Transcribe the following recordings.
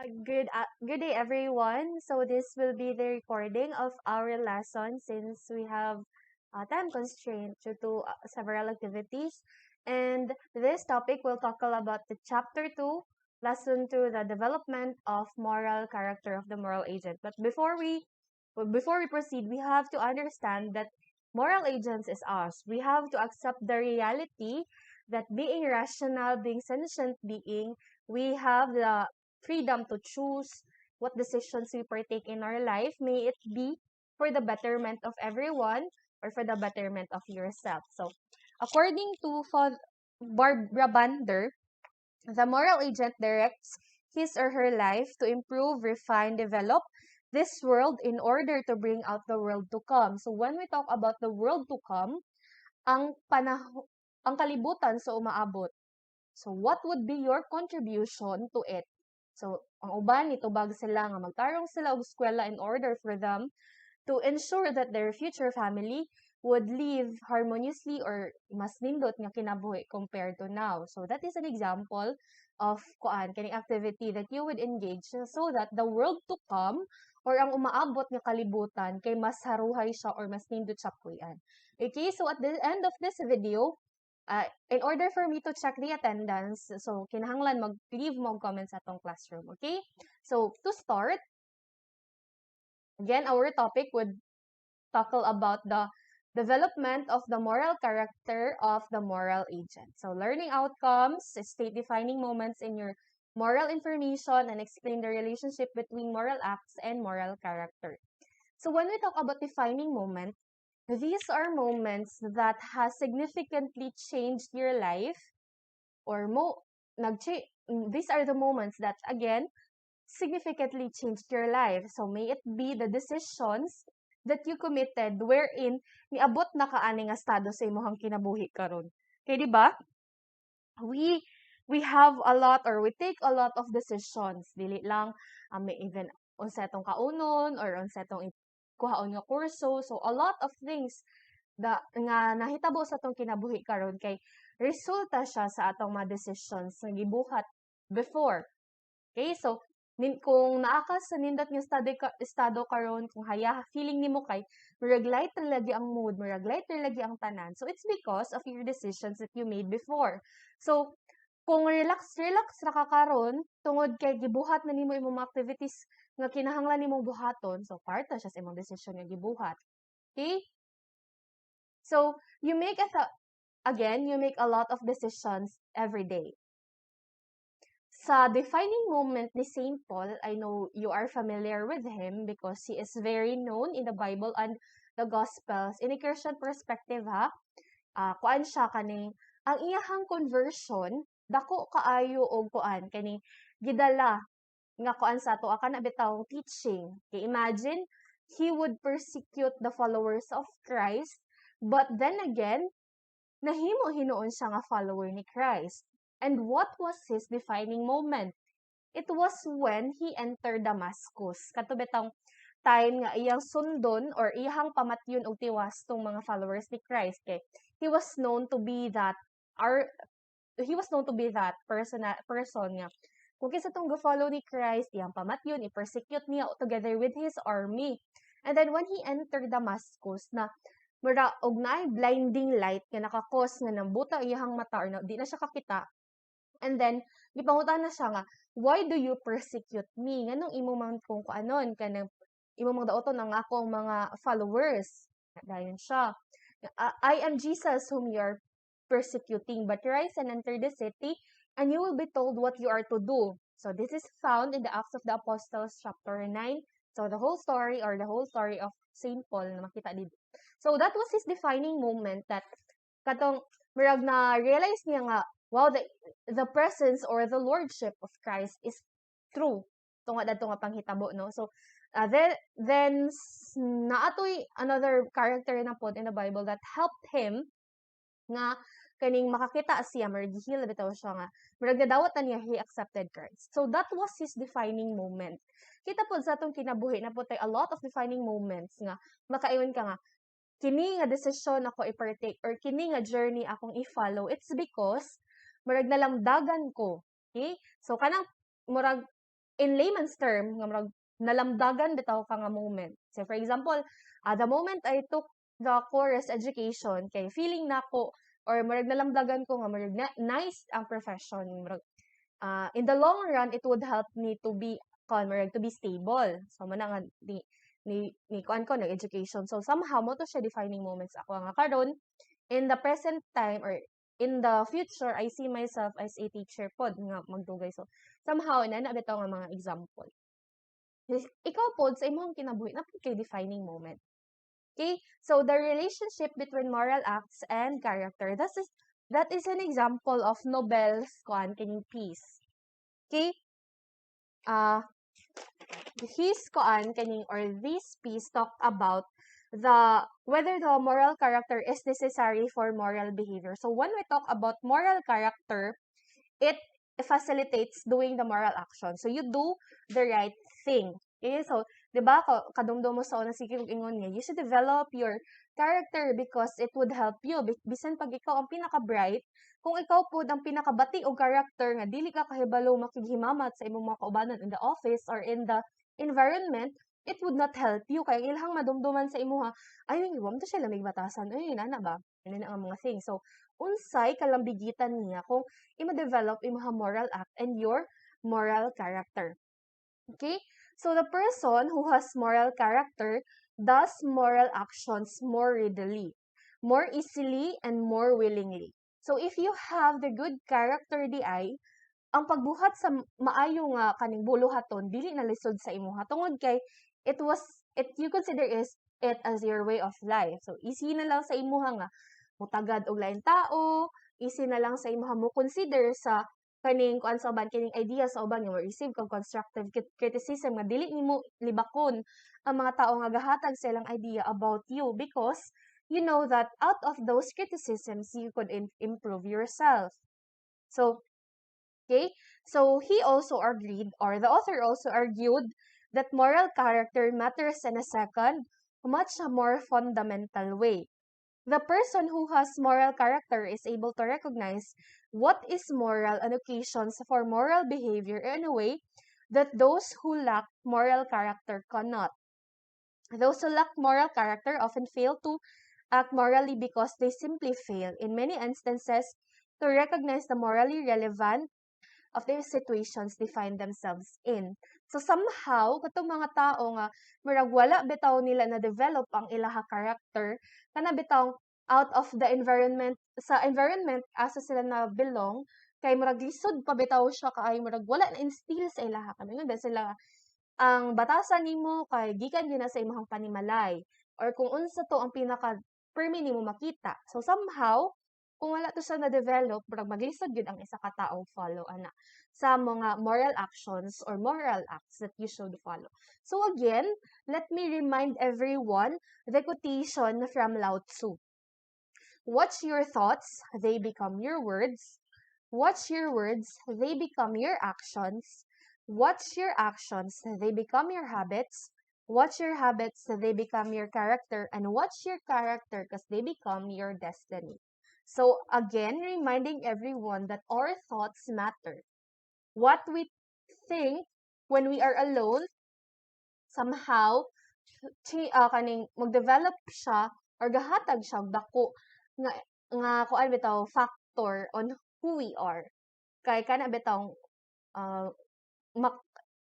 Good day, everyone. So this will be the recording of our lesson since we have time constraint due to several activities. And this topic will tackle about the chapter 2, lesson 2, the development of moral character of the moral agent. But before we proceed, we have to understand that moral agents is us. We have to accept the reality that being rational, being sentient being, we have the freedom to choose what decisions we partake in our life, may it be for the betterment of everyone or for the betterment of yourself. So, according to Barbara Bander, the moral agent directs his or her life to improve, refine, develop this world in order to bring out the world to come. So, when we talk about the world to come, ang kalibutan sa umaabot. So, what would be your contribution to it? So, ang uban, nitubag sila nga magtarong sila og eskwela in order for them to ensure that their future family would live harmoniously or mas nindot nga kinabuhi compared to now. So, that is an example of kaning activity that you would engage so that the world to come or ang umaabot nga kalibutan kay mas haruhay siya or mas nindot siya puyan. Okay, so at the end of this video, in order for me to check the attendance, so kinahanglan mag-leave mo comments atong classroom, okay? So, to start, again, our topic would tackle about the development of the moral character of the moral agent. So, learning outcomes, state defining moments in your moral information, and explain the relationship between moral acts and moral character. So, when we talk about defining moment, these are moments that has significantly changed your life or these are the moments that again significantly changed your life. So may it be the decisions that you committed wherein niabot na kaani nga estado sa imong kinabuhi karon. Kay di ba? We we have a lot or we take a lot of decisions. Dili lang may even unsa tong kaunon or unsa tong kuhaon nga kurso. So a lot of things nga nahitabo sa atong kinabuhi karon kay resulta siya sa atong mga decisions nga gibuhat before. Okay? So, kung naa ka sa nindot nga estado karon, kung feeling nimo kay murag light lagi ang mood, murag light lagi ang tanan. So, it's because of your decisions that you made before. So, kung relax ra ka karon tungod kay gibuhat na nimo imong activities nga kinahanglan nimong buhaton, so part na siya sa imong decision nga gibuhat. Okay? So, you make a lot of decisions every day. Sa defining moment ni Saint Paul, I know you are familiar with him because he is very known in the Bible and the Gospels. In a Christian perspective, kuan siya kaning, ang iyahang conversion, dako kaayo og kuan, kaning gidala, nga kuan sa to, aka na bitaw teaching. Okay, imagine, he would persecute the followers of Christ, but then again, nahimo hinuon siya nga follower ni Christ. And what was his defining moment? It was when he entered Damascus. Kato betang time nga iyang sundon or iyang pamatyon og tiwas tong mga followers ni Christ kay he was known to be that person nga kung kinsa tong go-follow ni Christ, iyang pamatyon, i-persecute niya together with his army. And then when he entered Damascus na mura og naay blinding light nga nakakos nga nambuta iyang mata or di na siya kakita. And then gipangutan na siya nga, why do you persecute me? Nganong imo man kung kuanon kanang imo mga daoton ang akong mga followers. Dayon siya. I am Jesus whom you are persecuting, but rise and enter the city, and you will be told what you are to do. So this is found in the Acts of the Apostles chapter 9. So the whole story of Saint Paul na makita dito. So that was his defining moment that katong murag na realize niya nga, wow, the presence or the lordship of Christ is true. Tungod adto nga panghitabo, no? So then naatoy another character na pod in the Bible that helped him nga kaning makakita siya, murag gihil bitaw siya nga murag nadawat na niya he accepted Christ. So that was his defining moment. Kita pod sa atong kinabuhi na po a lot of defining moments nga makaingon ka nga kini nga decision ako i-partake or kini nga journey akong i-follow. It's because murag nalamdagan ko. Okay? So kanang murag in layman's term, nga murag nalamdagan bitaw ka nga moment. So for example, the moment I took the course education, kay feeling nako or murag nalamdagan ko nga murag nice ang profession, murag in the long run it would help me to be murag to be stable. So man nga ni kuan ko nag education. So somehow mo to siya defining moments ako nga karon in the present time or in the future, I see myself as a teacher pod nga magdugay. So, somehow, na bitaw nga mga example. Ikaw pod, sa imong kinabuhi, na kay defining moment. Okay? So, the relationship between moral acts and character, that is an example of Nobel's kuan kining piece. Okay? His kuan kaning or this piece talked about whether the moral character is necessary for moral behavior. So when we talk about moral character, it facilitates doing the moral action. So you do the right thing. Okay, so, di ba, kadumdum mo sa unang sige ingon niya, you should develop your character because it would help you. Bisan pag ikaw ang pinaka-bright, kung ikaw po ang pinakabati o character nga, dili ka kahibalo makighimamat sa imong mga kaubanan in the office or in the environment, it would not help you. Kaya ilhang madumduman sa imuha, ay, wam to siya lamig batasan. Ay, nana ba? Ano na ang mga things. So, unsay kalambigitan niya kung i-develop imuha moral act and your moral character. Okay? So, the person who has moral character does moral actions more readily, more easily, and more willingly. So, if you have the good character di ay, ang pagbuhat sa maayo nga kaning buluhaton dili na lisod sa imuha tungod kay you consider it as your way of life. So easy na lang sa imuha nga mutagad og lain tao, easy na lang sa imuha mo consider sa kaning kuan sa uban kining idea sa uban nga receive kag constructive criticism nga dili nimo libakon ang mga tao nga gahatag sa ilang idea about you because you know that out of those criticisms you could improve yourself. So okay, so he also agreed, or the author also argued, that moral character matters in a second, much more fundamental way. The person who has moral character is able to recognize what is moral and occasions for moral behavior in a way that those who lack moral character cannot. Those who lack moral character often fail to act morally because they simply fail, in many instances, to recognize the morally relevant of their situations they find themselves in. So somehow, katong mga tao nga, murag wala bitaw nila na-develop ang ilaha character, kana bitaw out of the environment, sa environment asa sila na belong, kay murag lisod pa bitaw siya, kay murag wala na instill sa ilaha. Kano yun, sila, ang batasan nimo kay gikan din na sa imong panimalay, or kung unsa to ang pinaka-permi nimo makita. So somehow, kung wala to siya na-develop, murag maglisod yun ang isa ka taong follow, ana, sa mga moral actions or moral acts that you should follow. So again, let me remind everyone the quotation from Lao Tzu. Watch your thoughts, they become your words. Watch your words, they become your actions. Watch your actions, they become your habits. Watch your habits, they become your character. And watch your character because they become your destiny. So again, reminding everyone that our thoughts matter. What we think when we are alone, somehow, kaning mag-develop siya or gahatag siya dako nga kuan bitaw factor on who we are. Kay kana bitaw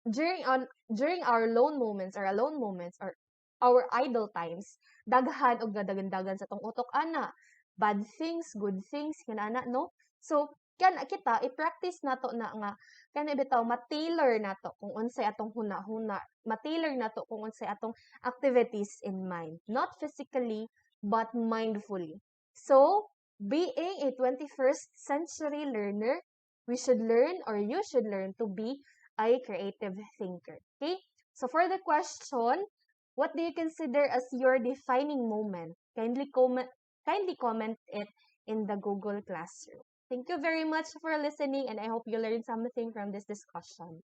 during our alone moments or our idle times, daghan og dagan-dagan sa tong utok ana. Bad things, good things, kinana, no? So, kana kita, i-practice nato na nga, kana bitaw, ma-tailor nato kung unsay atong huna-huna, ma-tailor nato kung unsay atong activities in mind. Not physically, but mindfully. So, being a 21st century learner, we should learn or you should learn to be a creative thinker. Okay? So, for the question, what do you consider as your defining moment? Kindly comment it in the Google Classroom. Thank you very much for listening and I hope you learned something from this discussion.